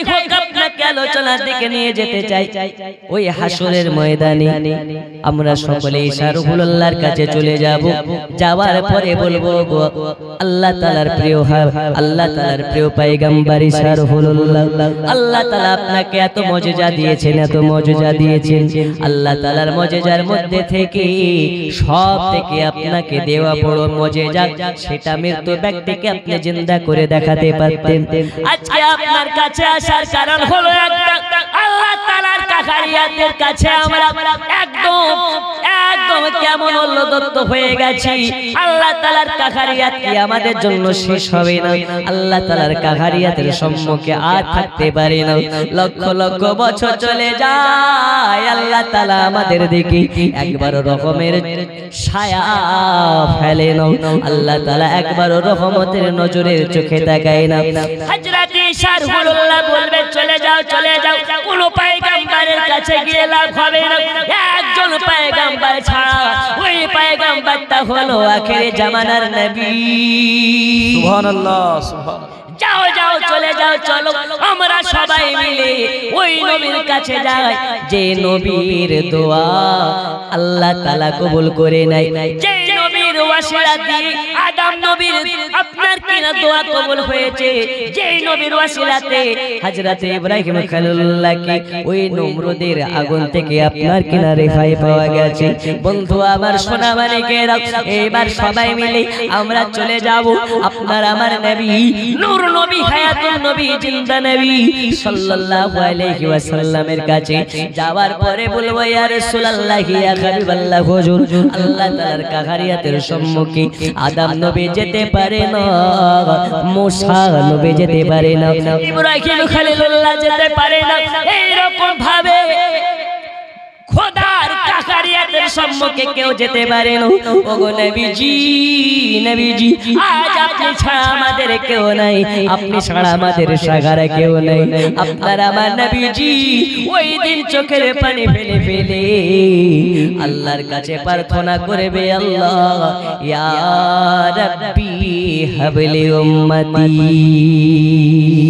যাই হোক আপনাকে আলোচনার দিকে নিয়ে যেতে চাই। ওই হাসরের ময়দানে আমরা সকলে ঈশা রুহুল্লাহর কাছে চলে যাব। যাওয়ার পরে বলবো গো আল্লাহ তাআলার প্রিয় আল্লাহ তাআলার প্রিয় পয়গম্বর ঈশা রুহুল্লাহ, আল্লাহ তাআলা আপনাকে এত মজেজা দিয়েছেন, এত মজেজা দিয়েছেন। আল্লাহ তাআলার মজেজার মধ্যে থেকে সব থেকে আপনাকে দেওয়া বড় মজেজা, সেটা মৃত্যু ব্যক্তিকে আপনি জিন্দা করে দেখাতে পারতেন। আজকে আপনার কাছে আসার কারণ হলো একটা, আল্লাহ তাআলার কাকারিয়াতের কাছে আমরা একদম কেমন উল্লদত্ত হয়ে গেছি। আল্লাহ তাআলার কাকারিয়াত কি আমাদের জন্য শেষ হবে না? আল্লাহ তাআলার কাকারিয়াতের সম্মুখে আর থাকতে পারে না। লক্ষ লক্ষ বছর চলে যায়, আল্লাহ তাআলা আমাদের দিকে একবার রহমের ছায়া ফেলে না। আল্লাহ তাআলা একবার রহমতের নজরের চোখে তাকায় না। হযরত ঈশা রুহুল্লাহ বলবে চলে যাও, চলে যাও, কোন পয়গম্বরের কাছে গিয়ে লাভ হবে না। একজন পয়গম্বর ছাড়া, ওই পয়গম্বরটা হলো আখির জামানার নবী। সুবহানাল্লাহ, সুবহানাল্লাহ। যাও যাও, চলে যাও, চলো আমরা সবাই মিলে ওই নবীর কাছে যাই, যে নবীর দোয়া আল্লাহ তাআলা কবুল করে নাই, যে নবীর ওয়াসিলা দিয়ে আদম নবীর আপনার কিনা দোয়া কবুল হয়েছে, যে নবীর ওয়াসিলাতে হযরত ইব্রাহিম খলিলুল্লাহকে ওই নমরুদের আগুন থেকে আপনার কিনা রেহাই পাওয়া গেছে। বন্ধু আমার সোনা মানিকেরা, এবার সবাই মিলে আমরা চলে যাব আপনার আমার নবী নূর নবী, হায়াতুন নবী, জিন্দা নবী সাল্লাল্লাহু আলাইহি ওয়াসাল্লামের কাছে। যাওয়ার পরে বলবো ইয়া রাসূলুল্লাহ, ইয়া হাবিবাল্লাহ, হুজুর আল্লাহ তাআলার কাকারিয়াতের সম্মুখে আদম নবী যেতে পারে না, মুসা নবী যেতে পারে না, ইব্রাহিম খলিলুল্লাহ যেতে পারে না। এই রকম ভাবে খোদার কাকারিয়াতের সম্মুখে কেউ যেতে পারে না। ওগো নবীজি, নবীজি আজ আপনি ছাড়া আমাদের কেউ নাই, আপনি ছাড়া আমাদের সাগারে কেউ নাই। আপনার আমার নবীজি ওই দিন চোখের পানি ফেলে ফেলে আল্লাহর কাছে প্রার্থনা করবে, আল্লাহ ইয়া রাব্বি হাবলি উম্মতি।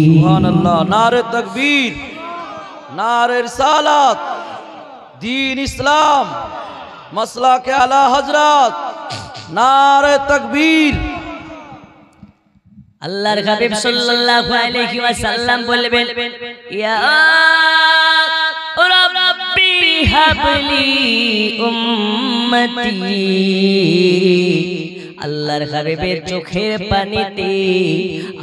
সুবহানাল্লাহ। নারে তাকবীর, নারে রিসালাত, दीन इस्लाम, मसला के आला हजरत, नारे तकबीर। আল্লাহর হাবিব সাল্লাল্লাহু আলাইহি ওয়াসাল্লাম বলবেন, ইয়া রাব্বি হাবলি উম্মতি। আল্লাহর হাবিবের চোখের পানিতে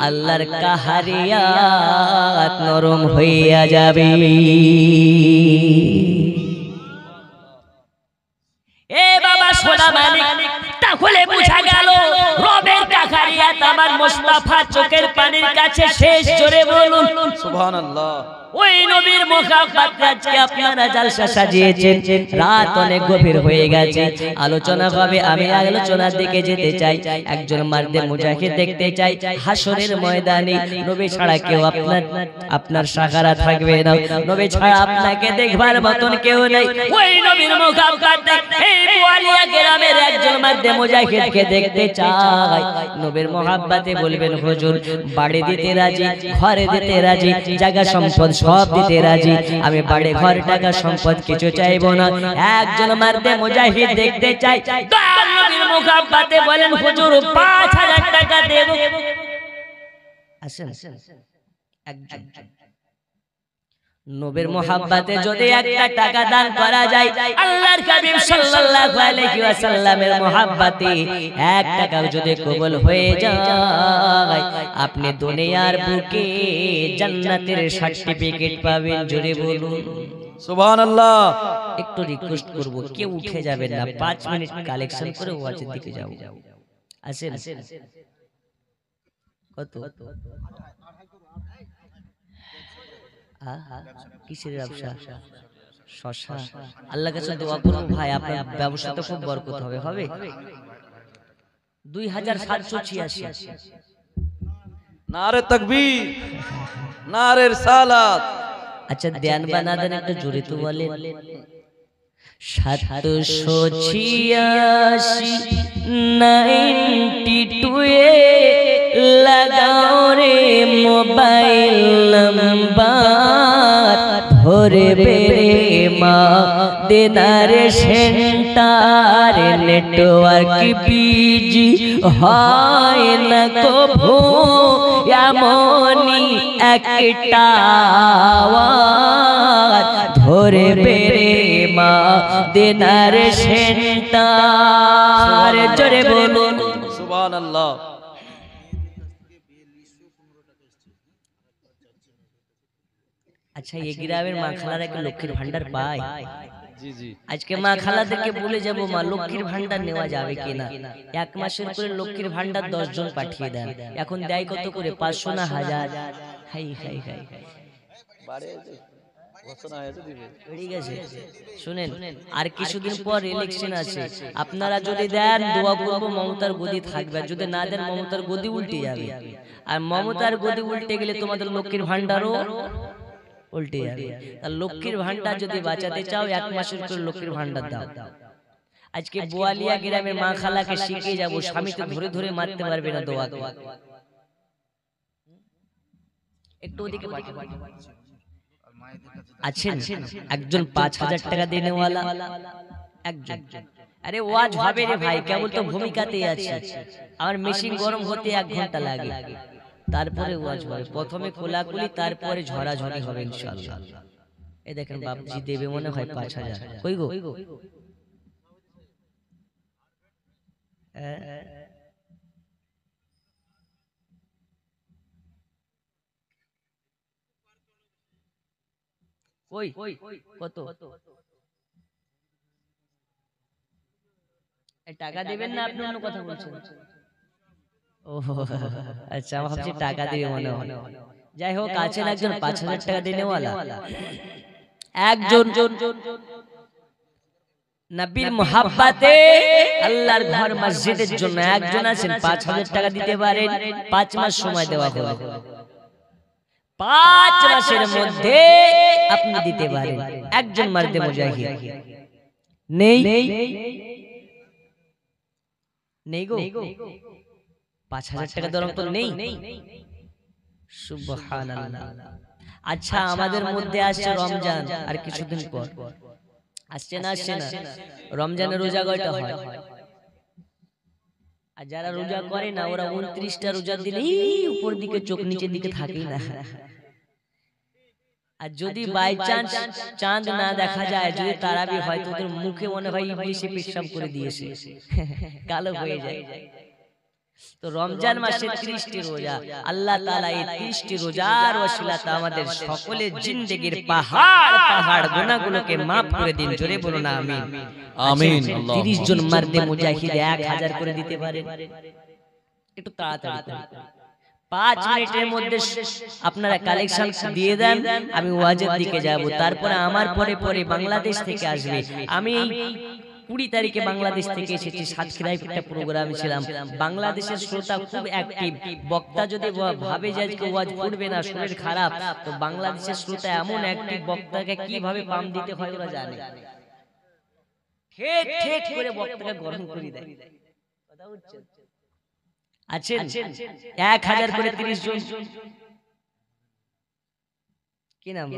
আল্লাহর কাহারিয়াত নরম হইয়া যাবে। এ বাবা সোনা মানিক, তাহলে বুঝা গেল রবের কাকারিয়াত আমার মুস্তাফা চোখের পানির কাছে শেষ। জোরে বলুন সুবহানাল্লাহ। ওই নবীর মুহাব্বত আজকে আপনারা জালসা সাজিয়েছেন। রাত অনেক গভীর হয়ে গেছে, আলোচনা হবে। আমি আলোচনার দিকে যেতে চাই। একজন মার্দে মুজাহিদ দেখতে চাই হাসরের ময়দানে। নবী ছাড়া কেউ আপনার সাহারা থাকবে না, নবী ছাড়া আপনাকে দেখবার মতন কেউ নেই। ওই নবীর মুহাব্বতে এই বুয়ালিয়া গ্রামের একজন মার্দে মুজাহিদকে দেখতে চাই। নবীর মুহাব্বতে বলবেন, হুজুর বাড়ি দিতে রাজি, ঘরে দিতে রাজি, জায়গা সম্পদ সব দিতে রাজি, আমি বাড়ি ঘর টাকা সম্পদ কিছু চাইবো না। একজন মার্দে মুজাহিদ দেখতে চাই। নবীর মুহাব্বতে বলেন, হুজুর 5000 টাকা দেব। আসেন একজন নবীর মুহাব্বতে যদি একটা টাকা দান করা যায়, আল্লাহর হাবিব সাল্লাল্লাহু আলাইহি ওয়াসাল্লামের মুহাব্বতে 1 টাকা যদি কবুল হয়ে যায়, আপনি দুনিয়ার বুকে জান্নাতের সার্টিফিকেট পাবেন। জোরে বলুন সুবহানাল্লাহ। একটু রিকোয়েস্ট করব, কেউ উঠে যাবেন না, 5 মিনিট কালেকশন করে ওয়াজের দিকে যাব। আসেন কত কিসের ব্যবসা? শশা। আল্লাহর কাছে দোয়া করুন ভাই, আপনার ব্যবসাতে খুব বরকত হবে। হবে 2786। नारे तकबीर, नारे रिसालत। अच्छा ध्यान बना देना, একটু জোরে তো বলেন। 786-92 লাগাও রে মোবাইল নাম্বার। দেনার সেন্টার নেটওয়ার্ক বিজি হয় না কভু এমনই একটা আওয়াজ ধরে বেরে মা দেনার সেন্টার জোরে বলুন সুবহানাল্লাহ। আচ্ছা এই গ্রামের মা খালারা কি লক্ষ্মীর ভান্ডার পায়? জি জি। আজকে মা খালাদেরকে বলে যাব মা লক্ষ্মীর ভান্ডার নেওয়া যাবে কিনা। এক মাসের করে লক্ষ্মীর ভান্ডার 10 জন পাঠিয়ে দেন। এখন দেয় কত করে? 500 না 1000? হাই হাই হাই ঠিক আছে শুনেন, আর কিছুদিন পর ইলেকশন আছে, আপনারা যদি দেন দোয়া করব মমতার গদি থাকবে, যদি না দেন মমতার গদি উল্টে যাবে। আর মমতার গদি উল্টে গেলে তোমাদের লক্ষ্মীর ভান্ডারও উল্টে যাবে। আর লক্ষ্মীর ভান্ডার যদি বাঁচাতে চাও এক মাসের করে লক্ষ্মীর ভান্ডার দাও। আজকে বোয়ালিয়া গ্রামের মা খালাকে শিখিয়ে যাব, স্বামী তো ধরে ধরে মারতে পারবে না দোয়াকে। একটু ওদিকে আছেন একজন 5000 টাকা দেনেওয়ালা একজন। আরে ওয়াজ হবে রে ভাই, কেবল তো ভূমিকাতেই আছে। আমার মেশিন গরম হতে 1 ঘন্টা লাগে, তারপরে ওয়াজ হবে। প্রথমে খোলাখুলি, তারপরে ঝরাঝরি হবে ইনশাআল্লাহ। এই দেখেন বাপজি দেবে মনে হয় 5000। কই গো কই কত টাকা দেবেন না আপনি অন্য কথা বলছেন? ও আচ্ছা, আমি ভাবছি টাকা দেবে মনে হয়। যাই হোক আছেন একজন 5000 টাকা দেনেওয়ালা, একজন নবীর মুহাব্বতে আল্লাহর ঘর মসজিদের জন্য একজন আছেন 5000 টাকা দিতে পারেন। 5 মাস সময় দেওয়া হলো, 5 মাসের মধ্যে আপনি দিতে পারেন। একজন মারদে মুজাহিদ নেই নেই গো, 5000 টাকা দরম তো নেই। সুবহানাল্লাহ। আচ্ছা আমাদের মধ্যে আসছে রমজান, আর কিছুদিন পর আসছে না রমজানের রোজা কয়টা হয়? আর যারা রোজা করে না ওরা 29টা রোজা দিলে উপর দিকে চোখ নিচের দিকে থাকেই না। আর যদি বাই চান্স চাঁদ না দেখা যায়, যদি তারাবি হয়, তো ওদের মুখে মনে হয় ইবলিশে পেশাব করে দিয়েছে, কালো হয়ে যায়। তো রমজান মাসে 30টি রোজা, আল্লাহ তাআলা এই 30টি রোজার ওসিলাতে আমাদের সকলের জিন্দেগির পাহাড় গুনাহগুলোকে maaf করে দিন। জোরে বলুন আমিন আমিন। 30 জন মারদে মুজাহিদ 1000 করে দিতে পারেন। একটু তাড়াতাড়ি 5 মিনিটের মধ্যে আপনারা কালেকশন দিয়ে দেন, আমি ওয়াজের দিকে যাব। তারপরে আমার পরে পরে বাংলাদেশ থেকে আসবে। আমি 20 তারিখে বাংলাদেশ থেকে এসেছি, সাতক্ষীরায় একটা প্রোগ্রাম ছিলাম। বাংলাদেশের শ্রোতা খুব অ্যাক্টিভ। বক্তা যদি ভাবে যে আজকে ওয়াজ করবে না, শরীর খারাপ, তো বাংলাদেশের শ্রোতা এমন অ্যাক্টিভ, বক্তাকে কিভাবে পাম দিতে হয় ওরা জানে। ঠিক ঠিক করে বক্তাকে গরম করে দেয়। কথা বুঝছেন? আছেন 1000 করে 30 জন। কি নাম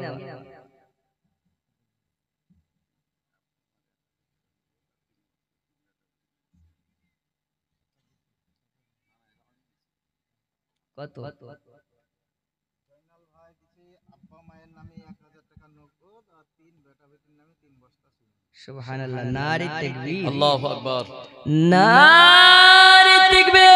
কত? সুবহানাল্লাহ, নারে তাকবীর, আল্লাহু আকবার, নারে তাকবীর।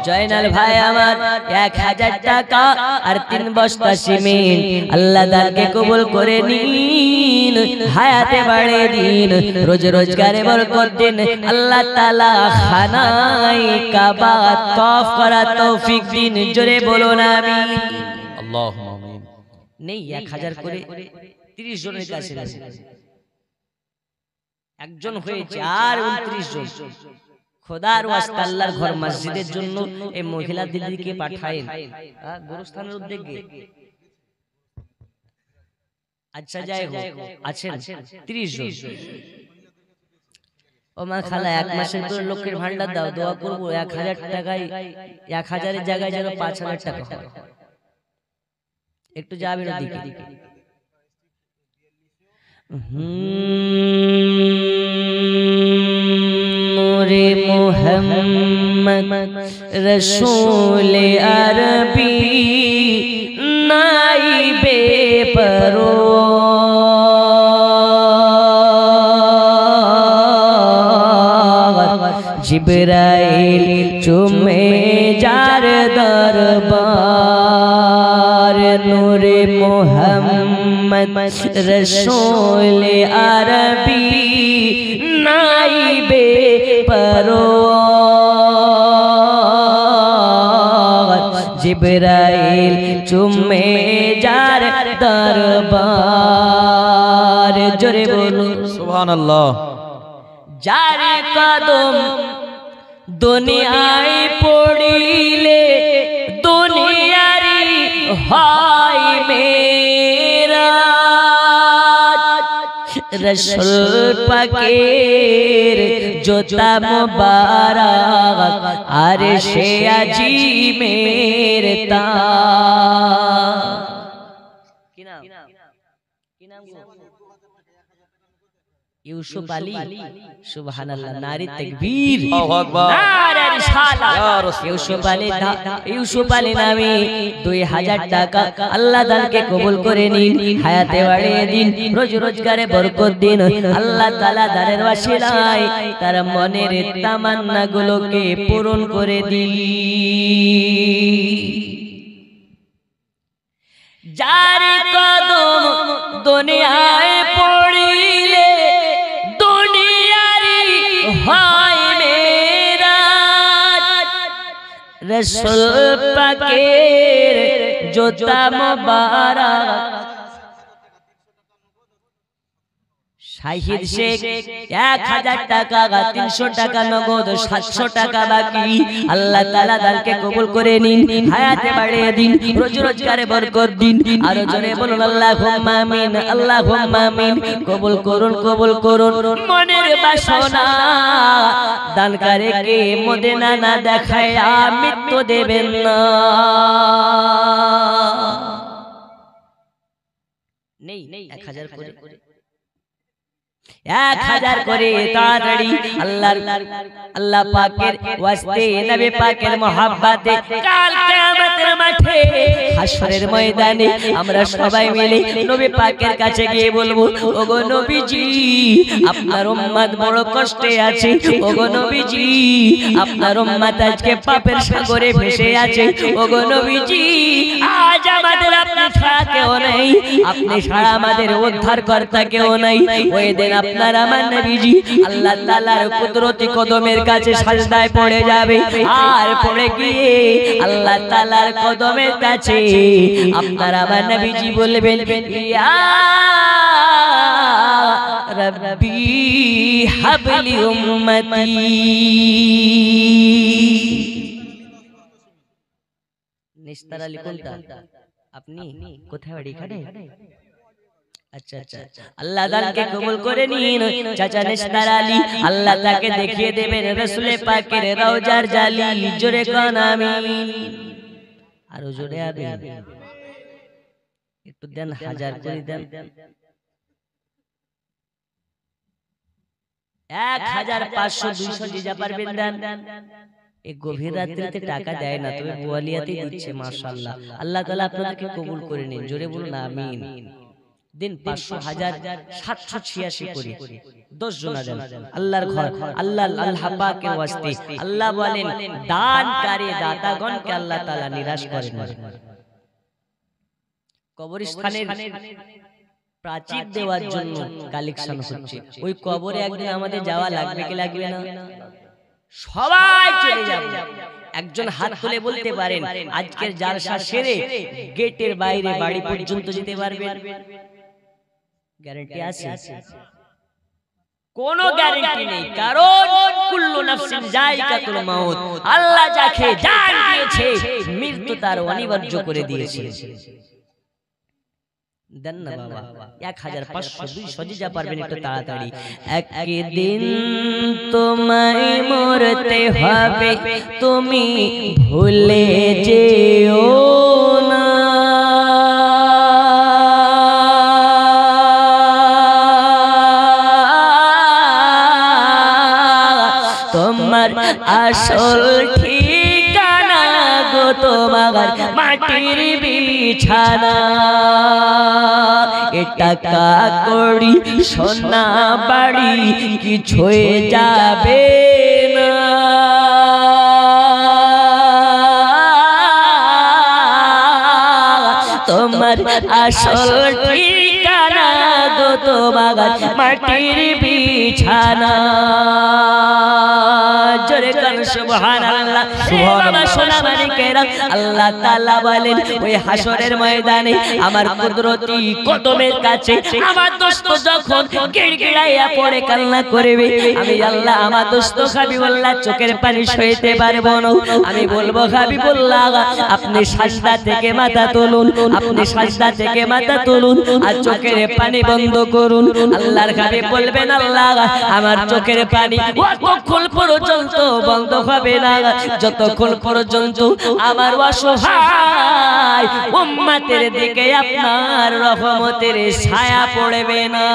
জয়নাল ভাই আমার 1000 টাকা আর 3 বস্তা সিমেন্ট আল্লাহ দানকে কবুল করে নিন, হায়াতে বাড়িয়ে দিন, রোজ রোজগারে বরকত দিন। আল্লাহ তাআলা খানায়ে কাবা তওয়াফ করার তৌফিক দিন। জোরে বলুন আমিন। আল্লাহুম্মা আমিন। নেই 1000 করে 30 জনের কাছে একজন হয়েছে, আর 29 জন। খোদার ওয়াস্তে আল্লাহর ঘর মসজিদের জন্য এই মহিলা দিদিকে পাঠায়েন গোরস্থানের উদ্যোগে। আচ্ছা যাই হোক, আছেন 30 জন। ও মা খালা 1 মাসের করে লক্ষ্মীর ভান্ডার দাও, দোয়া করবো 1000 টাকায়, 1000 এর জায়গায় যেন 5000 টাকা হয়। একটু যাবেন ওদিকে। নূরে মুহাম্মদ রসূল আরবি নাইবে পরওয়ার জিবরাইল চুমে যার দরবার নূরে মুহাম্মদ রসূল আরবি নাইবে পরওয়ার জিবরাইল চুমে যার দরবার জোরে বলুন সুবহানাল্লাহ। যার কদম দুনিয়ায় পড়িলে দুনিয়ারি হয় মেরা রসূল পাকের জোতা মুবারক আরে সে আজিমের তা কি নাম ইউসুফ আলী সুবহানাল্লাহ নারী তাকবীর আল্লাহু আকবার নারে রিসালাত ইয়া রাসূলুল্লাহ। ইউসুফ আলী নামে 2000 টাকা আল্লাহ দানকে কবুল করে নিন হায়াতে বাড়িয়ে দিন রোজ রোজগারে বরকত দিন আল্লাহ তাআলা দানের ওয়াসিলায় তার মনের তামান্না গুলোকে পূরণ করে দিন যার কদম দুনিয়ায় পড়িলে দুনিয়ারি হয় মেরাজ রসূল পাকের জোতা মুবারক শাহিদ শেখ 1000 টাকা 300 টাকা নগদ 700 টাকা বাকি আল্লাহ তাআলা দানকে কবুল করে নিন হায়াতে বাড়িয়ে দিন রোজ রোজগারে বরকত দিন আর জোরে বলুন আল্লাহুম্মা আমিন আল্লাহুম্মা আমিন কবুল করুন মনের বাসনা দানকারীকে মদিনা না দেখায়া মৃত্যু দেবেন না নেই 1000 করে 1000 করে তাড়াতাড়ি আল্লাহ পাকের ওয়াস্তে নবী পাকের মোহাব্বতে কাল কিয়ামতের মাঠে হাশরের ময়দানে আমরা সবাই মিলে নবী পাকের কাছে গিয়ে বলবো ওগো নবীজি আপনার উম্মত বড় কষ্টে আছে ওগো নবীজি আপনার উম্মত আজকে পাপের সাগরে ভেসে আছে ওগো নবীজি আজ আমাদের আপনি ছাড়া কেউ নেই আপনি ছাড়া আমাদের উদ্ধারকর্তা কেউ নাই ওই দিন আপনার আমার নবীজি আল্লাহ তাআলার কুদরতি কদমের কাছে সাজদায় পড়ে যাবে আর পড়ে গিয়ে আল্লাহ তাআলার কদমের কাছে আপনার আমার নবীজি বলবেন ইয়া রাব্বি হাবলি উম্মতি নিস্তার আলী কোনটা আপনি কোথায় বাড়ি খাটে अच्छा अच्छा अल्लाह दानকে কবুল করে নিন চাচা নিস্তার আলী আল্লাহ তাকে দেখিয়ে দেবেন রাসূল পাকের রওজার জালি জোরে কোন আমিন আর জোরে আমিন একটু দেন 1000 করে দেন 1500 200 যে যা পারবেন দেন এই গভীর রাত্রিতে টাকা দেয় না তবে বুয়ালিয়াতে দিচ্ছে মাশাআল্লাহ আল্লাহ তাআলা আপনাদেরকে কবুল করে নিন জোরে বলুন আমিন दिन 500,000 786 করে 10 জন দেন আল্লাহর ঘর আল্লাহ পাকের ওয়াস্তে আল্লাহ বলেন দানকারী দাতাগণকে আল্লাহ তাআলা নিরাশ করেন না কবরস্থানের প্রাচীর দেওয়ার জন্য কালেকশন হচ্ছে ওই কবরে একদিন আমাদের যাওয়া লাগবে কি লাগবে না সবাই চলে যাবে একজন হাত তুলে বলতে পারেন আজকের জালসা সেরে গেটের বাইরে বাড়ি পর্যন্ত যেতে পারবেন গ্যারান্টি আছে কোনো গ্যারান্টি নেই কারণ কুল্লু নাফসিন যায়কাতুল মাউত আল্লাহ যাকে জান দিয়েছে মৃত্যু তার অনিবার্য করে দিয়েছে দেন না বাবা 1500 200 যে যা পারবেন একটু তাড়াতাড়ি একদিন তোমায় মরতে হবে তুমি ভুলে যেও না আসল ঠিকানা গো তোমার মাটির বিছানা এ টাকা কড়ি সোনা বাড়ি কিছুই যাবে না তোমার আসল ঠিকানা গো তোমার মাটির বিছানা জোরে কান সুবহানাল্লাহ সুবহানাল্লাহ সোনা মানিকেরা আল্লাহ তাআলা বলেন ওই হাসরের ময়দানে আমার কুদরতি কদমের কাছে আমার দোস্ত যখন গিড়গিড়াইয়া পড়ে কান্না করবে আমি আল্লাহ আমার দোস্ত হাবিবুল্লাহ চোখের পানি সইতে পারবো না আমি বলবো হাবিবুল্লাহ আপনি সাজদা থেকে মাথা তুলুন আপনি সাজদা থেকে মাথা তুলুন আর চোখের পানি বন্ধ করুন আল্লাহর হাবিব বলবেন আল্লাহ আমার চোখের পানি কতক্ষণ পর্যন্ত বন্ধ হবে না যতক্ষণ পর্যন্ত আমার অসহায় উম্মতের দিকে আপনার রহমতের ছায়া পড়বে না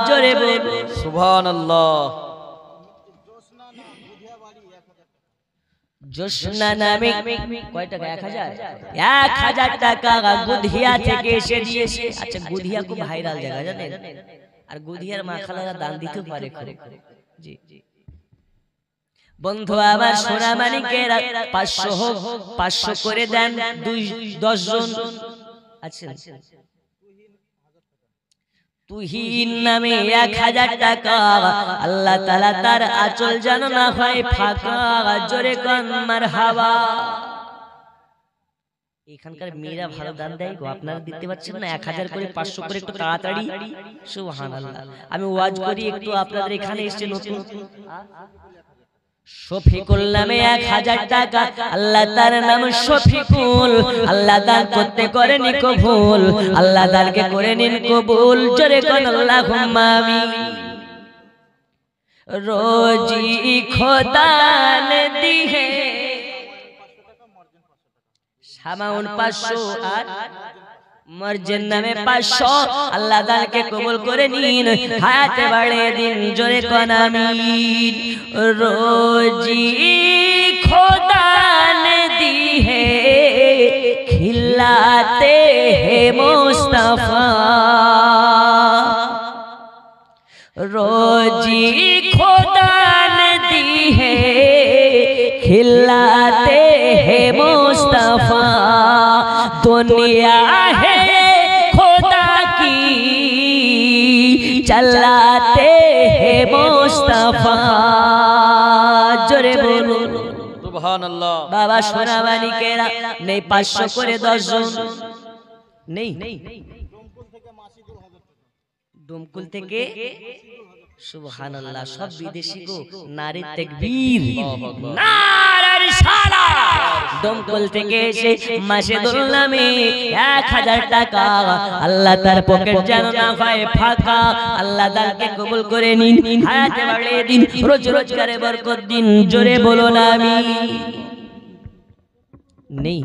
জোরে বলুন সুবহানাল্লাহ জোসনা নামে কয় টাকা 1000 টাকা গুধিয়া থেকে এসে দিয়েছে আচ্ছা গুধিয়া খুব ভাইরাল জায়গা জানেন আর গুধিয়ার মাখালারা দান দিতে পারে জি বন্ধু আবার সোনা মানিকেরা 500 হোক 500 করে দেন 10 জন আচ্ছা তুহিন নামে 1000 টাকা আল্লাহ তাআলা তার আঁচল যেন না হয় ফাঁকা জোরে কোন মারহাবা এখানকার মেয়েরা ভালো দান দেয় গো আপনারা দিতে পারছেন না 1000 করে 500 করে একটু তাড়াতাড়ি সুবহানাল্লাহ আমি ওয়াজ করি একটু আপনাদের এখানে এসে নতুন শফিকুল নামে 1000 টাকা আল্লাহ তার নাম শফিকুল আল্লাহ দান করতে করেন কবুল আল্লাহ দানকে করে নিন কবুল জোরে কোন আল্লাহুম্মা আমিন রোজি খোদা ने दी है সামাউন 500 আর মর্জিন নামে 500 আল্লাহ দানকে কবুল করে নিন হায়াতে বাড়ে দিন জোরে কোন আমিন রোজি খোদা ने दी है खिलाते हैं मुस्तफा रोजी खुदा ने दी है खिलाते हैं मुस्तफा दुनिया है खुदा की चलाते हैं मुस्तफा जोरे बोलो সুবহানাল্লাহ बाबा सोना मानिकेरा नहीं 500 করে 10 জন নেই ডোমকুল থেকে সুবহানাল্লাহ সব বিদেশি গো নারী তাকবীর নারে রিসালাত ডোমকুল থেকে এসে মাসিদুল নামে 1000 টাকা আল্লাহ তার পকেট যেন না হয় ফাঁকা আল্লাহ দানকে কবুল করে নিন হায়াতে বাড়িয়ে দিন রোজগারে বরকত দিন জোরে বলো না আমিন নেই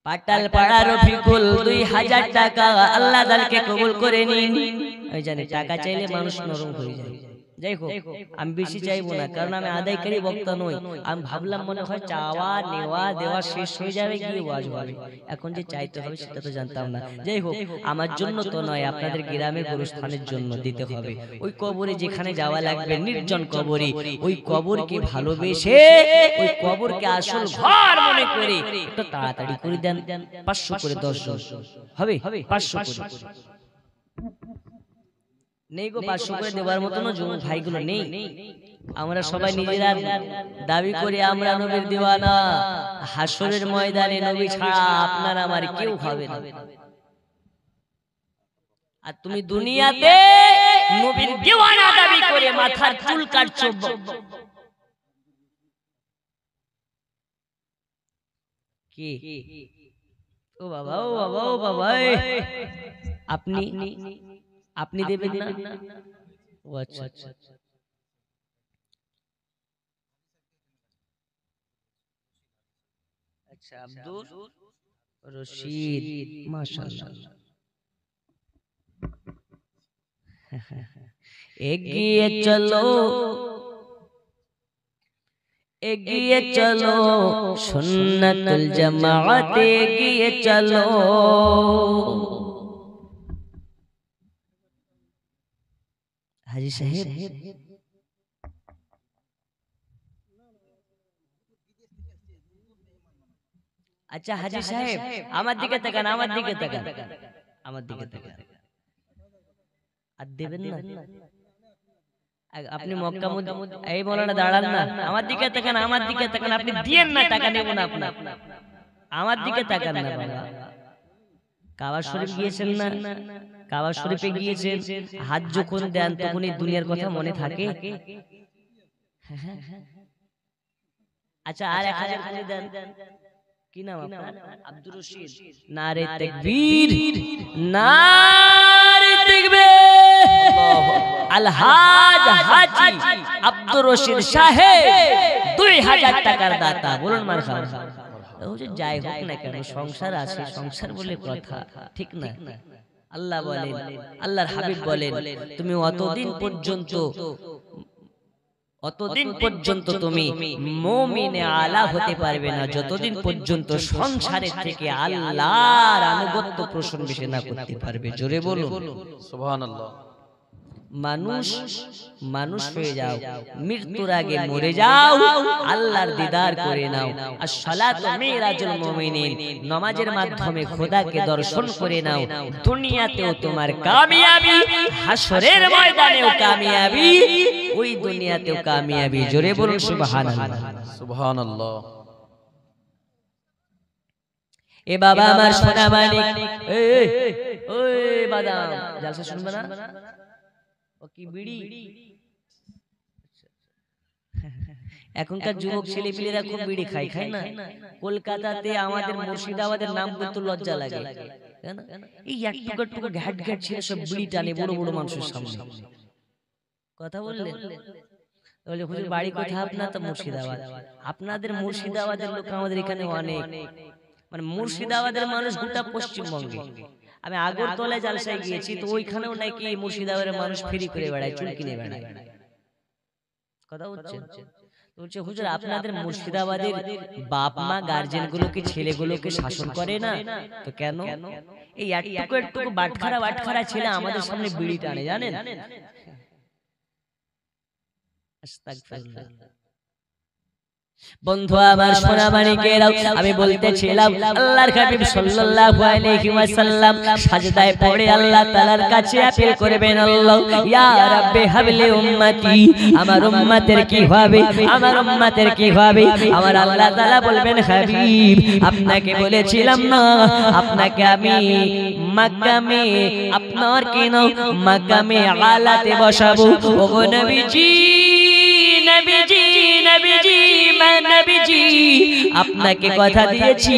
পাটাল পাড়া রফিকুল 2000 টাকা আল্লাহ দানকে কবুল করে নিন আমি জানি টাকা চাইলে মানুষ নরম হয়ে যায় যাই হোক আমি বেশি চাইবো না কারণ আমি আদায়কারী বক্তা নই আমি ভাবলাম মনে হয় চাওয়া নেওয়া দেওয়া শেষ হয়ে যাবে কি ওয়াজ হবে এখন যে চাইতে হবে সেটা তো জানতাম না যাই হোক আমার জন্য তো নয় আপনাদের গ্রামের গোরস্থানের জন্য দিতে হবে ওই কবরে যেখানে যাওয়া লাগবে নির্জন কবরে ওই কবরকে ভালোবেসে ওই কবরকে আসল ঘর মনে করে একটু তাড়াতাড়ি করে দেন 500 করে 10 জন হবে 500 করে নেই গো 500 করে দেওয়ার মতো না যুবক ভাইগুলো নেই আমরা সবাই নিজেরা দাবি করি আমরা নবীর দিওয়ানা হাসরের ময়দানে নবী ছাড়া আপনার আমার কেউ হবে না আর তুমি দুনিয়াতে নবীর দিওয়ানা দাবি করে মাথার চুল কাটছো কি ও বাবা ও বাবা ও বাবা আপনি দেবেন না ও আচ্ছা আচ্ছা আব্দুল রশিদ মাশাআল্লাহ এগিয়ে চলো, এগিয়ে চলো, সুন্নাতুল জামাতে এগিয়ে চলো। হাজী সাহেব, আচ্ছা হাজী সাহেব আমার দিকে তাকান, আমার দিকে তাকান, আমার দিকে তাকান। আর দেবেন না? আপনি মক্কা এই মৌলানা দাঁড়ান না, আমার দিকে তাকান, আমার দিকে তাকান। আপনি দিয়েন না, টাকা নেব না আপনার। আমার দিকে তাকান না বাবা। কাবা শরীফ গিয়েছেন না? কাবা শরীফে গিয়েছেন, হাত যখন দেন তখন এই দুনিয়ার কথা মনে থাকে? আচ্ছা আর 1000 করে দেন। কি নাম আপনার? আব্দুর রশিদ। নারে তাকবীর, নারে তাকবীর। আলহাজ হাজী আব্দুর রশিদ সাহেব 2000 টাকার দাতা। বলুন মারহাবা। যাই হোক না কেন, সংসার আছে, সংসার বলে কথা, ঠিক না? আল্লাহ বলেন, আল্লাহর হাবিব বলেন, তুমি অতদিন পর্যন্ত তুমি মুমিনে আলা হতে পারবে না যতদিন পর্যন্ত সংসারের থেকে আল্লাহর আনুগত্য পোষণ বেশি না করতে পারবে। জোরে বলুন সুবহানাল্লাহ। মানুষ হয়ে যাও, মৃত্যুর আগে মরে যাও, আল্লাহর দিদার করে নাও। আর সালাতু মিরাজুল মুমিনিন, নামাজের মাধ্যমে খোদাকে দর্শন করে নাও। দুনিয়াতেও তোমার কামিয়াবি, হাসরের ময়দানেও কামিয়াবি, ওই দুনিয়াতেও কামিয়াবি। জোরে বলুন সুবহানাল্লাহ, সুবহানাল্লাহ। এ বাবা আমার সোনা মানিক, ওই বাদাম জালসা শুনবে না? ও কি বিড়ি? এখনকার যুবক ছেলেপিলেরা খুব বিড়ি খায়, খায় না? কলকাতাতে আমাদের মুর্শিদাবাদের নাম বলতে লজ্জা লাগে। এই একটুকু ঘ্যাট ঘ্যাট ছেলে সব বিড়ি টানে বড় বড় মানুষের সামনে। কথা বললেন? বলে হুজুর বাড়ি কোথায় আপনার? তো মুর্শিদাবাদ। আপনাদের মুর্শিদাবাদের লোক আমাদের এখানে অনেক, মানে মুর্শিদাবাদের মানুষ গোটা পশ্চিমবঙ্গে। আমি আগরতলায় জালসায় গিয়েছি, তো ওইখানেও নাকি মুর্শিদাবাদের মানুষ ফ্রি করে বেড়ায়, চুল কিনে বেড়ায়। কথা হচ্ছে? বলছে হুজুর আপনাদের মুর্শিদাবাদের বাপ মা গার্জেন গুলোকে ছেলেগুলোকে শাসন করে না, তো কেন? এই একটুকু বাটখারা ছেলে আমাদের সামনে বিড়ি টানে, জানেন? আস্তাগফিরুল্লাহ। বন্ধু আমার সোনা মানিকেরাও, আমি বলতেছিলাম আল্লাহর হাবিব সাল্লাল্লাহু আলাইহি ওয়াসাল্লাম সাজদায় পড়ে আল্লাহ তাআলার কাছে আপিল করবেন, আল্লাহ ইয়া রাব্বি হাবলি উম্মতি, আমার উম্মতের কি হবে, আমার উম্মতের কি হবে? আমার আল্লাহ তাআলা বলবেন, হাবিব আপনাকে বলেছিলাম না, আপনাকে আমি মাকামে আপনার কেন মাকামে আলাতে বসাবো। ওগো নবীজি, নবীজি, নবীজি, নবীজি আপনাকে কথা দিয়েছি,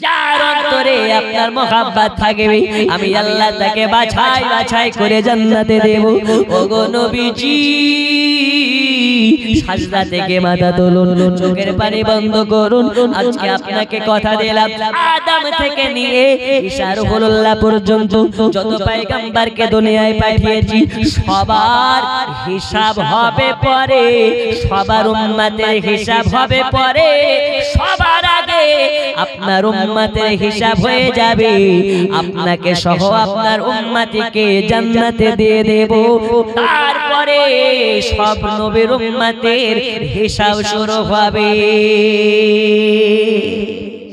যার অন্তরে আপনার মহব্বত থাকবে আমি আল্লাহ তাকে বাছাই বাছাই করে জান্নাতে দেব। ওগো নবীজি সাজদা থেকে মাথা তুলুন, চোখের পানি বন্ধ করুন। আজকে আপনাকে কথা দিলাম, আদম থেকে নিয়ে ঈসা রুহুল্লাহ পর্যন্ত যত পয়গম্বরকে দুনিয়ায় পাঠিয়েছি সবার হিসাব হবে পরে, সবার উম্মতের হিসাব হবে পরে, সবার আগে আপনার উম্মতের হিসাব হয়ে যাবে। আপনাকে সহ আপনার উম্মতিকে জান্নাতে দিয়ে দেব। তারপরে সব নবীর উম্মতের হিসাব শুরু হবে।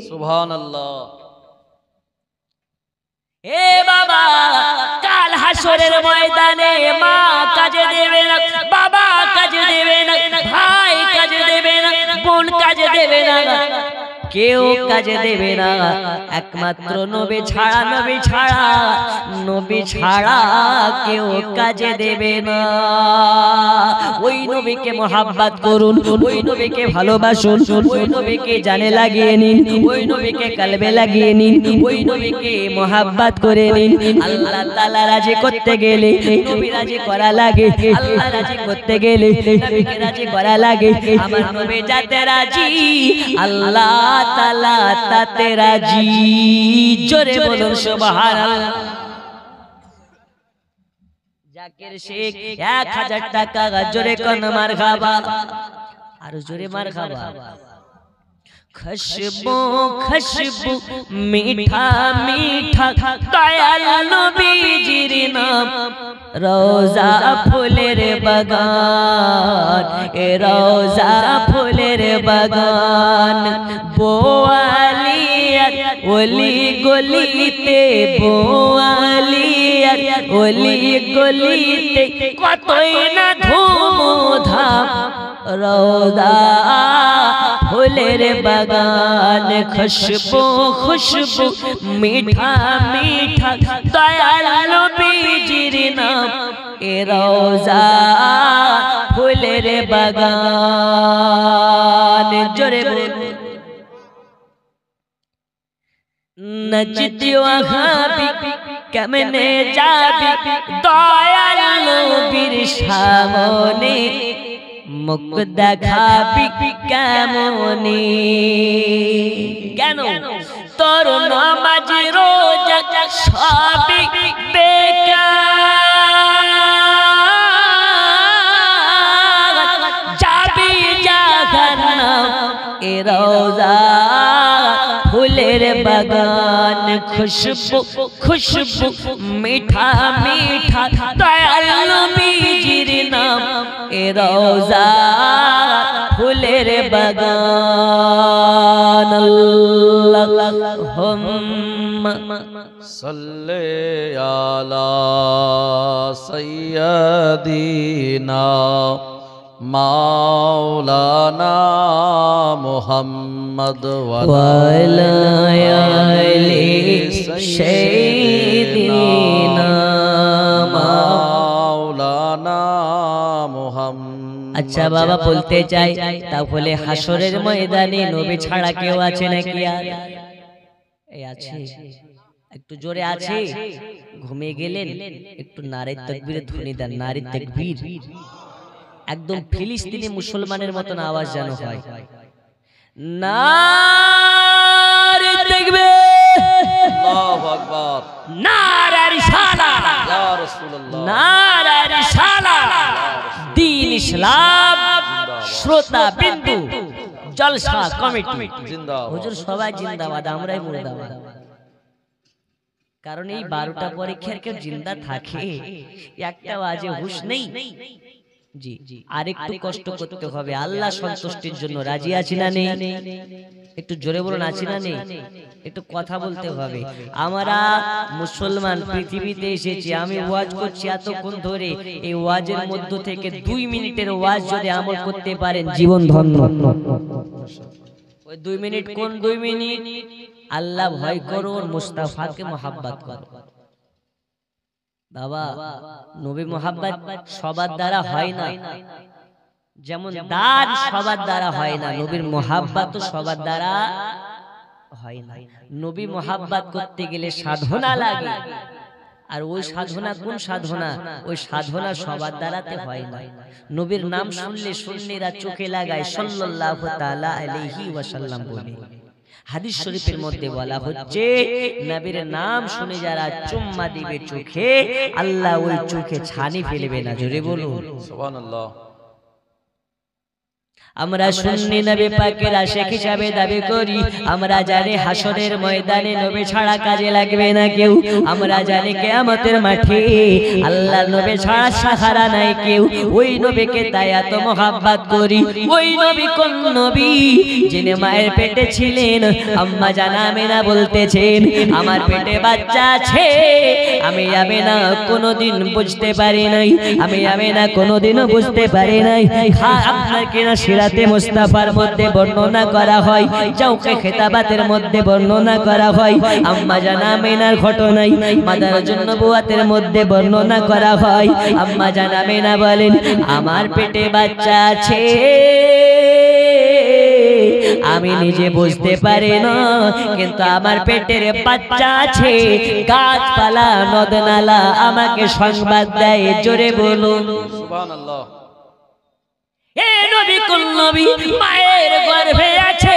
সুবহানাল্লাহ। এ বাবা, কাল হাসরের ময়দানে মা কাজে দেবে না, বাবা কাজে দেবে না, ভাই কাজে দেবে না, বোন কাজে দেবে না, কেউ কাজে দেবে না, একমাত্র নবী ছাড়া, নবী ছাড়া, নবী ছাড়া কেউ কাজে দেবে না। ওই নবীকে মহব্বত করুন, ওই নবীকে ভালোবাসুন, ওই নবীকে জানে লাগিয়ে নিন, ওই নবীকে কলবে লাগিয়ে নিন, ওই নবীকে মহব্বত করে নিন। আল্লাহ তাআলা রাজি করতে গেলে নবী রাজি করা লাগে, আল্লাহ রাজি করতে গেলে নবীকে রাজি করা লাগে। আমার নবী যাতে রাজি, আল্লাহ তাআলা তাতে রাজি। জোরে বলুন সুবহানাল্লাহ। একের শেখ 1000 টাকা জোরে কোন মারহাবা আর জোরে মারহাবা খুশবু খুশবু মিঠা মিঠা দয়াল নবীজির নাম রোজা ফুলের বাগান এ রোজা ফুলের বাগান বোয়ালিয়ার ওলি গলিতে বোয়ালিয়ার ওলি গলিতে কতই না ধুমধাম রোজা ফুলের বাগান খুশবু খুশবু মিঠা মিঠা দয়াল নবীজির নাম এ রোজা ফুলের বাগান জোরে বলে নচতি ওয়াহাবি কেমনে যাবি দয়াল নবীর সামনে মুখ দেখাবি কেমনে কেন তোর নামাজ রোজা সবই বেকার যাবি জাহান্নাম এ রোজা ফুলের বাগান খুশবু খুশবু মিঠা মিঠা দয়াল নবীজির নাম এ রোজা ফুলের বাগান আল্লাহুম্মা সাল্লি আলা সাইয়্যিদিনা মাওলানা মুহাম্মদ ওয়া আলা আলি সাইয়্যিদিনা মাওলানা মুহাম্মদ। আচ্ছা বাবা বলতে চাই তাহলে হাসরের ময়দানে নবী ছাড়া কেউ আছে নাকি আর এই আছে একটু জোরে আছে ঘুমিয়ে গেলেন একটু নারে তাকবীরের ধ্বনি দেন নারে তাকবীর একদম ফিলিস্তিনি মুসলমানের মতন আওয়াজ যেন হয় নারে তাকবীর আল্লাহু আকবার নারে রিসালাত ইয়া রাসূলুল্লাহ নারে রিসালাত দ্বীন ইসলাম শ্রোতা বিন্দু জলসা কমিটি জিন্দাবাদ হুজুর সবাই জিন্দাবাদ আমরাই মুর্দাবাদ কারণ এই 12টা পরীক্ষার কেউ জিন্দা থাকে একটা আজে হুঁশ নেই জি আরেকটু কষ্ট করতে হবে আল্লাহ সন্তুষ্টির জন্য রাজি আছি না নেই একটু জোরে বলুন আছি না নেই একটু কথা বলতে হবে আমরা মুসলমান পৃথিবীতে এসেছি আমি ওয়াজ করছি এতক্ষণ ধরে এই ওয়াজের মধ্য থেকে 2 মিনিটের ওয়াজ যদি আমল করতে পারেন জীবন ধন্য ওই 2 মিনিট কোন 2 মিনিট আল্লাহ ভয় করো আর মুস্তাফাকে মোহাব্বত করো বাবা নবী মোহাব্বত সবার দ্বারা হয় না যেমন দান সবার দ্বারা হয় না নবীর মোহাব্বত তো সবার দ্বারা হয় না নবী মোহাব্বত করতে গেলে সাধনা লাগে আর ওই সাধনা কোন সাধনা ওই সাধনা সবার দ্বারাতে হয় না নবীর নাম শুনলে সুন্নিরা চোখে লাগায় সাল্লাল্লাহু তাআলা আলাইহি ওয়াসাল্লাম বলে হাদিস শরীফের মধ্যে বলা হচ্ছে নবীর নাম শুনে যারা চুম্মা দিবে চোখে আল্লাহ ওই চোখে ছানি ফেলবে না জোরে বলুন সুবহানাল্লাহ আমরা সুন্নি নবী পাকের আশিক হিসাবে দাবি করি আমরা জানি হাসরের ময়দানে নবী ছাড়া কাজে লাগবে না কেউ আমরা জানি কিয়ামতের মাঠে আল্লাহর নবী ছাড়া সাহারা নাই কেউ ওই নবীকে তাই এত মোহাব্বত করি ওই নবী কোন নবী যিনি মায়ের পেটে ছিলেন আম্মা জানা আমিনা বলতেছেন আমার পেটে বাচ্চা আছে আমি আমিনা কোনোদিন বুঝতে পারি নাই আমি আমিনা কোনোদিনও বুঝতে পারি নাই আপনার কিনা সিরাতে মুস্তাফার মধ্যে বর্ণনা করা হয় জাওকে খেতাবাতের মধ্যে বর্ণনা করা হয় আম্মা জানা আমিনার ঘটনাই মাদারুন নবুওয়াতের মধ্যে বর্ণনা করা হয় আম্মা জানা আমিনা বলেন আমার পেটে বাচ্চা আছে আমি নিজে বুঝতে পারি না কিন্তু আমার পেটের বাচ্চা আছে গাছপালা নদনালা আমাকে সংবাদ দেয় জোরে বলুন সুবহানাল্লাহ এ নবী কোন নবী মায়ের গর্ভে আছে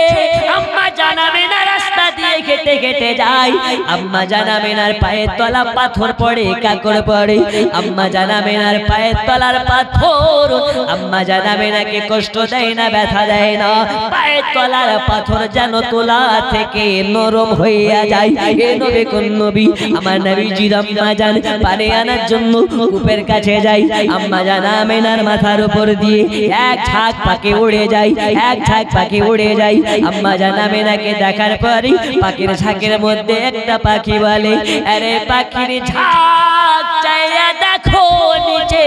আম্মা জানা আমিনা রাস্তা দিয়ে হেঁটে হেঁটে যায় আম্মা জান আমিনার পায়ের তলা পাথর পড়ে কাকড় পড়ে আম্মা জান আমিনার পায়ের তলার পাথর আম্মা জান আমিনাকে কষ্ট দেয় না ব্যথা দেয় না পায়ের তলার পাথর যেন তোলা থেকে নরম হইয়া যায় এ নবী কোন নবী আমার নবীজির আম্মা জান পানি আনার জন্য কূপের কাছে যায় আম্মা জান আমিনার মাথার উপর দিয়ে এক ঝাঁক পাখি উড়ে যায় এক ঝাঁক পাখি উড়ে যায় আম্মা জান আমিনাকে দেখার পরই পাখির ঝাঁকের মধ্যে একটা পাখি বলে আরে পাখির ঝাঁক চাইয়া দেখো নিচে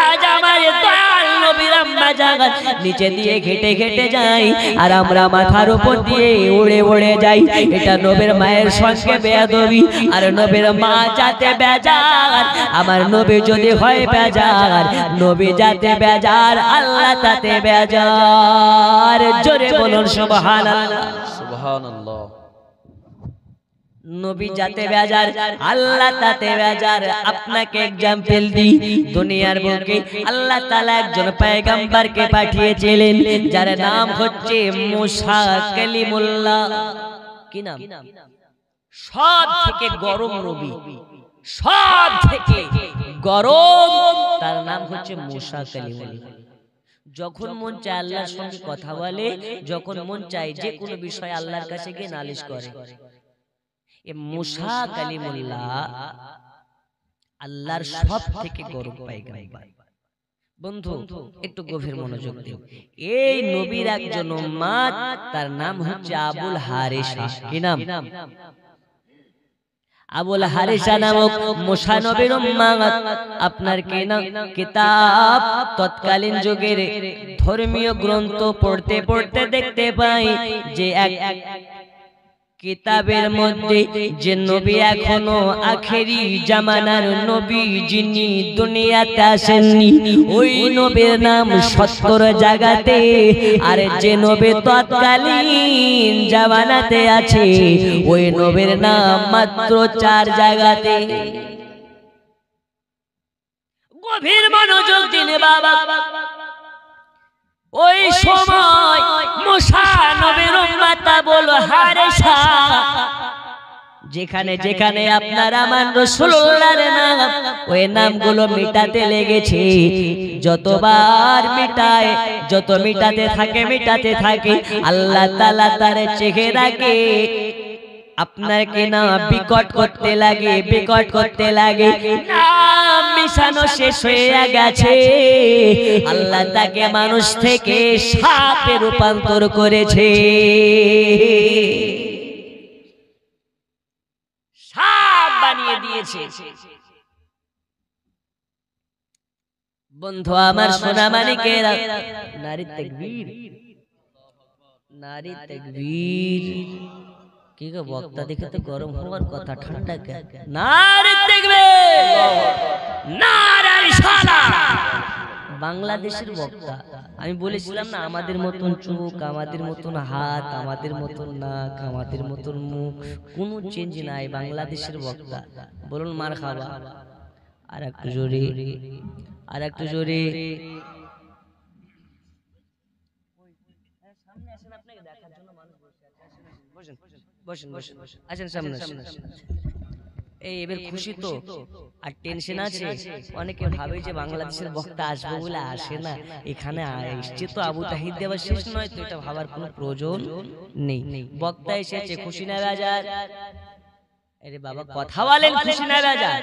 আজ আমার দয়াল নবীর আম্মা জান নিচে দিয়ে ঘেটে ঘেটে যায় আর আমরা মাথার উপর দিয়ে উড়ে উড়ে যাই এটা নবীর মায়ের সঙ্গে বেয়াদবি আর নবীর মা যাতে বেজার আমার নবী যদি হয় বেজার নবী যাতে বেজার আল্লাহ তাতে বেজার জোরে বলুন সুবহানাল্লাহ সুবহানাল্লাহ। নবী যাতে বেজার আল্লাহ তাতে বেজার আপনাকে एग्जांपल দিই দুনিয়ার বুকে আল্লাহ তাআলা একজন পয়গম্বরকে পাঠিয়েছিলেন যার নাম হচ্ছে মুসা কালিমুল্লাহ কি নাম সব থেকে গরম নবী সব থেকে গরম তার নাম হচ্ছে মুসা কালিমুল্লাহ যখন মন চায় আল্লাহর সঙ্গে কথা বলে যখন মন চায় যে কোনো বিষয় আল্লাহর কাছে গিয়ে নালিশ করে এ মুসা কালিমুল্লাহ আল্লাহর সব থেকে গরম পয়গম্বর বন্ধু একটু গভীর মনোযোগ দিও এই নবীর একজন উম্মত তার নাম হচ্ছে আবুল হারিসা কি নাম আবুল হারিসা নামক মুসা নবীর উম্মত আপনার কি না কিতাব তৎকালীন যুগের ধর্মীয় গ্রন্থ পড়তে পড়তে দেখতে পাই যে এক কিতাবের মধ্যে যে নবী এখনো আখেরি জামানার নবী যিনি দুনিয়াতে আসেননি ওই নবীর নাম 70 জায়গাতে আর যে নবী তৎকালীন জামানাতে আছে ওই নবীর নাম মাত্র 4 জায়গাতে গভীর মনোযোগ দিন বাবা ওই সময় মুসা নবীর উম্মত আবুল হারিসা যেখানে যেখানে আপনার আমার রাসূলুল্লাহর নাম ওই নামগুলো মিটাতে লেগেছে যতবার মিটায় যত মিটাতে থাকে আল্লাহ তাআলা তার চেহারাকে আপনার কি না বিকট করতে লাগে নাম মিশানো শেষ হয়ে গেছে আল্লাহ তাকে মানুষ থেকে সাপে রূপান্তর করেছে সাপ বানিয়ে দিয়েছে বন্ধু আমার সোনা মানিকেরা নারী তাকবীর কি গো বক্তা দেখে তো গরম হওয়ার কথা ঠান্ডা কেন নারী তাকবীর নারে রিসালাত বাংলাদেশের বক্তা আমি বলেছিলাম না আমাদের মতন চোখ আমাদের মতন হাত আমাদের মতন নাক আমাদের মতন মুখ কোনো চেঞ্জ নাই বাংলাদেশের বক্তা বলুন মারহাবা আর একটু জোরে সামনে আসেন আপনাকে দেখার জন্য মানুষ বসেন আসেন সামনে এই এবার খুশি তো আর টেনশন আছে অনেকে ভাবে যে বাংলাদেশের বক্তা আসবে বলে আসে না এখানে এসছে তো আবু তাহিদ দেওয়া শেষ নয় তো এটা ভাবার কোনো প্রয়োজন নেই বক্তা এসেছে খুশি না বাজার আরে বাবা কথা বলেন খুশি না বাজার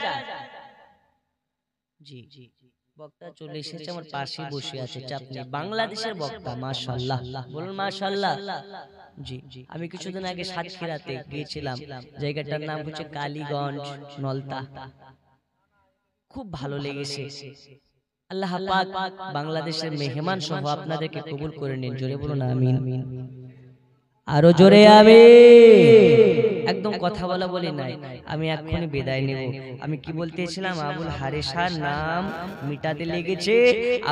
জি বক্তা চলে এসেছে আমার পাশে বসে আছে চাপ নেই বাংলাদেশের বক্তা মাশাআল্লাহ বলুন মাশাআল্লাহ জি আমি কিছুদিন আগে সাতক্ষীরাতে গিয়েছিলাম জায়গাটার নাম হচ্ছে কালীগঞ্জ নলতা খুব ভালো লেগেছে আল্লাহ পাক বাংলাদেশের মেহমান সহ আপনাদেরকে কবুল করে নিন জোরে বলুন আমিন আরো জোরে আমিন একদম কথা বলা বলি নাই আমি এখনই বিদায় নেব আমি কি বলতেছিলাম আবুল হারিসার নাম মিটাতে লেগেছে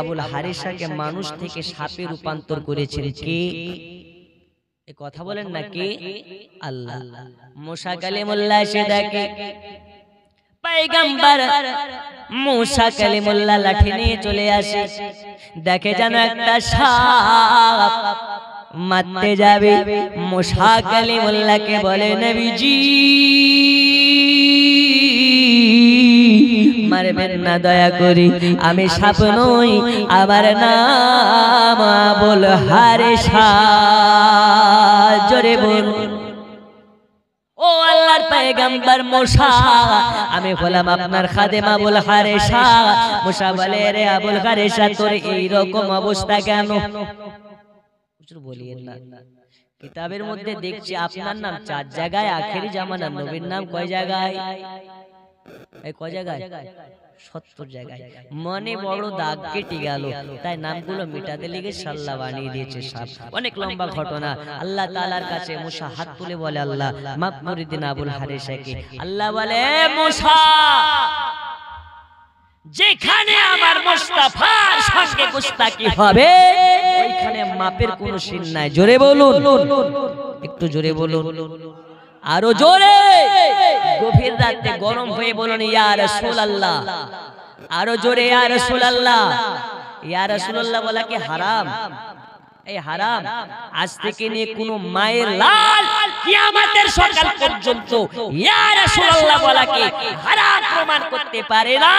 আবুল হারিসাকে মানুষ থেকে সাপে রূপান্তর করেছেন কে এই কথা বলেন না কে আল্লাহ মুসা কালিমুল্লাহ এসে দেখে পয়গম্বর মুসা কালিমুল্লাহ লাঠি নিয়ে চলে আসে দেখে যেন একটা সাপ মারতে যাবে মুসা কালিমুল্লাহকে বলে নবীজি মারবেন না দয়া করে, আমি সাপ নই, আমার নাম আবুল হারেসা। জোরে বল ও আল্লাহর পয়গম্বর মুসা, আমি হলাম আপনার খাদেম আবুল হারেসা। মুসা বলে রে আবুল হারেসা তোর এই রকম অবস্থা কেন? বলিয়েন না, কিতাবের মধ্যে দেখছি আপনার নাম 4 জায়গায়, আখেরি জামানার নবীর নাম কয় জায়গায়? এই কয় জায়গায়? 70 জায়গায়। মনে বড় দাগ কেটে গেল, তাই নামগুলো মিটাতে লেগে সাল্লাহ বানিয়ে দিয়েছে সাপ। অনেক লম্বা ঘটনা। আল্লাহ তাআলার কাছে মুসা হাত তুলে বলে আল্লাহ মাফ করে দিন আবুল হারেসাকে। আল্লাহ বলে মুসা যেখানে আমার মুস্তাফার সঙ্গে গুস্তাকি হবে ওইখানে মাপের কোনো সীন নাই। জোরে বলুন, একটু জোরে বলুন, আরো জোরে। গভীর রাতে গরম হয়ে বলুন ইয়া রাসূলুল্লাহ, আরো জোরে ইয়া রাসূলুল্লাহ। ইয়া রাসূলুল্লাহ বলা কি হারাম? এই হারাম। আজ থেকে নিয়ে কোন মায়ের লাল কিয়ামতের সকাল পর্যন্ত ইয়া রাসূলুল্লাহ বলাকে হারাম প্রমাণ করতে পারে না।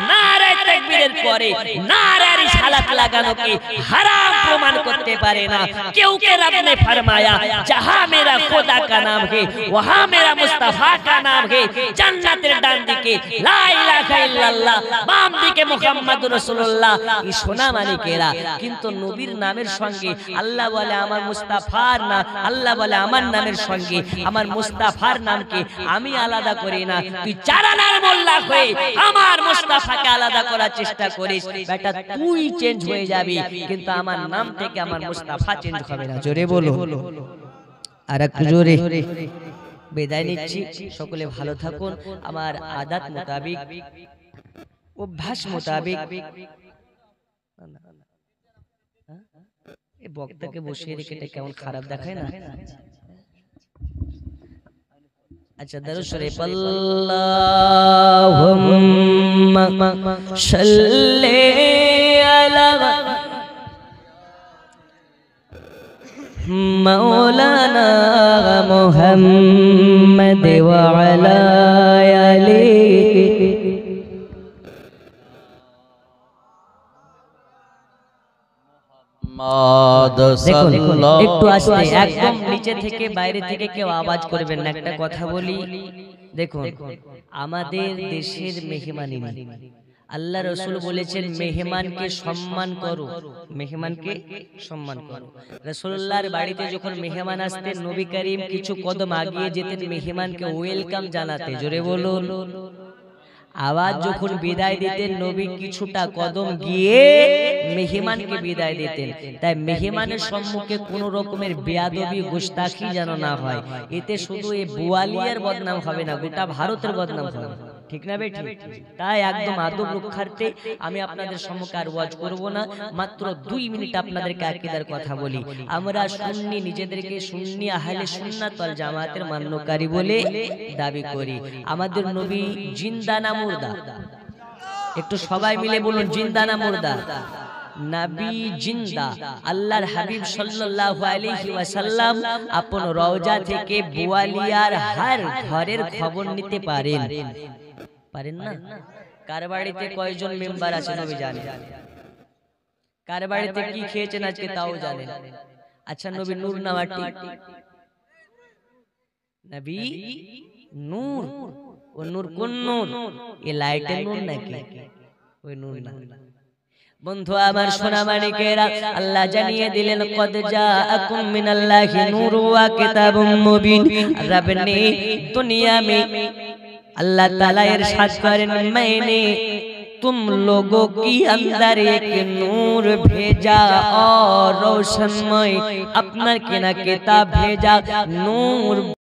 নারে তাকবীরের পরে নারে রিসালাত লাগানোকে হারাম প্রমাণ করতে পারে না। क्यों के रब ने फरमाया जहां मेरा खुदा का नाम है वहां मेरा मुस्तफा का नाम है। जन्नतेर डान दिके ला इलाहा इल्लाल्लाह, बाम दिके मुहम्मदुर रासूलुल्लाह। এই সোনা মানিকেরা কিন্তু নবীর নামের সঙ্গে আল্লাহ বলে আমার মুস্তাফার নাম, আল্লাহ বলে আমার নামের সঙ্গে আমার মুস্তাফার নামকে আমি আলাদা করি না। তুই চারানার মোল্লা হয়ে আমার মুস্তাফাকে আলাদা করার চেষ্টা করিস, বেটা তুই চেঞ্জ হয়ে যাবি, কিন্তু আমার নাম থেকে আমার মুস্তাফা চেঞ্জ হবে না। জোরে বলো, আর একটু জোরে। বিদায় নিচ্ছি, সকলে ভালো থাকুন। আমার আদাত মোতাবিক, অভ্যাস মোতাবিক এই বক্তাকে বসিয়ে রেখে কেমন খারাপ দেখায় না? আচ্ছা দরুদ শরীফ আল্লাহুম্মা সাল্লি আলা মাওলানা মুহাম্মদ ওয়া আলা আলিহি। দেখুন একটু আস্তে, একদম নিচে থেকে বাইরে থেকে কেউ আওয়াজ করবেন না। একটা কথা বলি, দেখুন আমাদের দেশের মেহমানি, আল্লাহ রাসূল বলেছেন মেহমানকে সম্মান করো, মেহমানকে সম্মান করো। রাসূলুল্লাহর বাড়িতে যখন মেহমান আসতেন নবী করিম কিছু কদম আগিয়ে যেতেন মেহমানকে ওয়েলকাম জানাতে। জোরে বলুন। আওয়াজ যখন বিদায় দিতেন নবী কিছুটা কদম গিয়ে মেহমানকে বিদায় দিতেন। তাই মেহমানের সম্মুখে কোন রকমের বেয়াদবি গুস্তাখি যেন না হয়। এতে শুধু এই বোয়ালিয়ার বদনাম হবে না, গোটা ভারতের বদনাম হবে। ঠিক না বেটি? তাই একদম আদব রক্ষার্থে আমি আপনাদের সম্মুখে আর ওয়াজ করব না, মাত্র 2 মিনিট আপনাদেরকে আকীদার কথা বলি। আমরা সুন্নি, নিজেদেরকে সুন্নি আহলে সুন্নাত ওয়াল জামাতের মান্যকারী বলে দাবি করি। আমাদের নবী জিন্দা না মুর্দা? একটু সবাই মিলে বলুন জিন্দা না মুর্দা? নবী জিন্দা। আল্লাহর হাবিব সাল্লাল্লাহু আলাইহি ওয়াসাল্লাম আপন রওজা থেকে বোয়ালিয়ার হার ঘরের খবর নিতে পারেন, পারেন না? কার বাড়িতে কয়জন মেম্বার আছে নবী জানেন, কার বাড়িতে কি খেয়েছেন আজকে তাও জানেন। আচ্ছা নবী নূর না মাটি? নবী নূর। ও নূর কোন নূর? এই লাইটের নূর নাকি? ওই নূর না। বন্ধু আমার সোনা মানিকেরা, আল্লাহ জানিয়ে দিলেন কদ জাআকুম মিনাল্লাহি নূরু ওয়া কিতাবুম মুবিন। রব ने दुनिया में अल्लाह ताला इरशाद करें मैंने तुम लोगों की अंदर एक नूर भेजा और रोशनमय अपना किताब भेजा। नूर